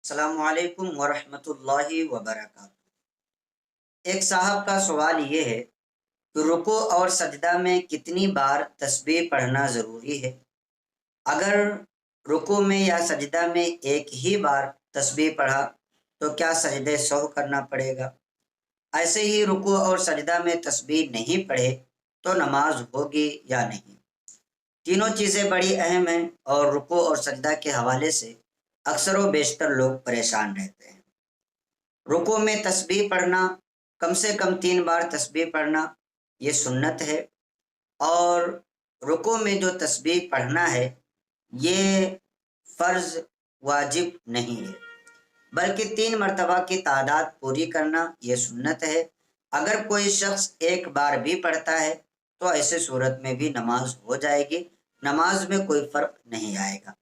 السلام علیکم ورحمۃ اللہ وبرکاتہ۔ ایک صاحب کا سوال یہ ہے کہ رکوع اور سجدہ میں کتنی بار تسبیح پڑھنا ضروری ہے؟ اگر رکوع میں یا سجدہ میں ایک ہی بار تسبیح پڑھا تو کیا سجدہ سہو کرنا پڑے گا؟ ایسے ہی رکوع اور سجدہ میں تسبیح نہیں پڑھے تو نماز ہوگی یا نہیں؟ تینوں چیزیں بڑی اہم ہیں اور رکوع اور سجدہ کے حوالے سے اکثر و بیشتر لوگ پریشان رہتے ہیں۔ رکوع میں تسبیح پڑھنا، کم سے کم 3 بار تسبیح پڑھنا، یہ سنت ہے، اور رکوع میں جو تسبیح پڑھنا ہے یہ فرض واجب نہیں ہے، بلکہ 3 مرتبہ کی تعداد پوری کرنا یہ سنت ہے۔ اگر کوئی شخص ایک بار بھی پڑھتا ہے تو ایسے صورت میں بھی نماز ہو جائے گی، نماز میں کوئی فرق نہیں آئے گا۔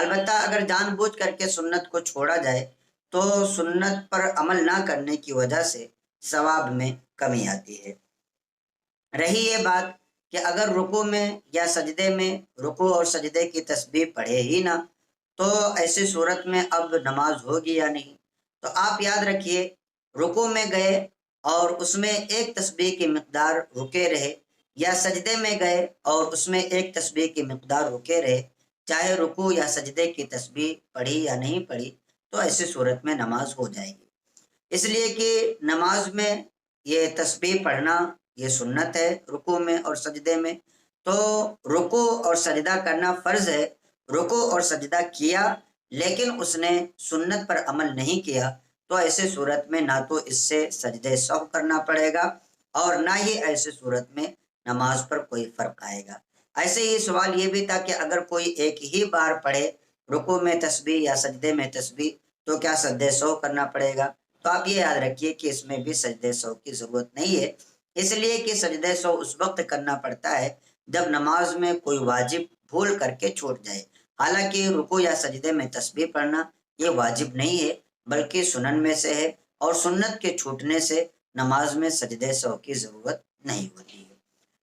البتہ اگر جان بوجھ کر کے سنت کو چھوڑا جائے تو سنت پر عمل نہ کرنے کی وجہ سے ثواب میں کمی آتی ہے۔ رہی یہ بات کہ اگر رکوع میں یا سجدے میں رکوع اور سجدے کی تسبیح پڑھے ہی نہ تو ایسی صورت میں اب نماز ہوگی یا نہیں؟ تو آپ یاد رکھیے، رکوع میں گئے اور اس میں ایک تسبیح کی مقدار رکے رہے، یا سجدے میں گئے اور اس میں ایک تسبیح کی مقدار رکے رہے، چاہے رکوع یا سجدے کی تسبیح پڑھی یا نہیں پڑھی، تو ایسی صورت میں نماز ہو جائے گی۔ اس لیے کہ نماز میں یہ تسبیح پڑھنا یہ سنت ہے، رکوع میں اور سجدے میں، تو رکوع اور سجدہ کرنا فرض ہے۔ رکوع اور سجدہ کیا لیکن اس نے سنت پر عمل نہیں کیا تو ایسے صورت میں نہ تو اس سے سجدہ سہو کرنا پڑے گا اور نہ ہی ایسے صورت میں نماز پر کوئی فرق آئے گا۔ ایسے ہی سوال یہ بھی تھا کہ اگر کوئی ایک ہی بار پڑھے رکوع میں تسبیح یا سجدے میں تسبیح تو کیا سجدہ سہو کرنا پڑے گا؟ تو آپ یہ یاد رکھیے کہ اس میں بھی سجدہ سہو کی ضرورت نہیں ہے، اس لیے کہ سجدہ سہو اس وقت کرنا پڑتا ہے جب نماز میں کوئی واجب بھول کر کے چھوٹ جائے۔ حالانکہ رکوع یا سجدے میں تسبیح پڑھنا یہ واجب نہیں ہے بلکہ سنن میں سے ہے، اور سنت کے چھوٹنے سے نماز میں سجدہ سہو کی ضرورت نہیں ہوتی ہے۔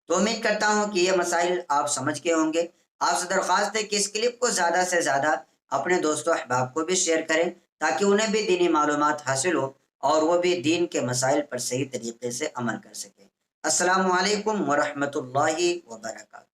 تو امید کرتا ہوں کہ یہ مسائل آپ سمجھ کے ہوں گے۔ آپ سے درخواست ہے کہ اس کلپ کو زیادہ سے زیادہ اپنے دوستوں احباب کو بھی شیئر کریں تاکہ انہیں بھی دینی معلومات حاصل ہو اور وہ بھی دین کے مسائل پر صحیح طریقے سے عمل کر سکیں۔ السلام علیکم ورحمۃ اللہ وبرکاتہ۔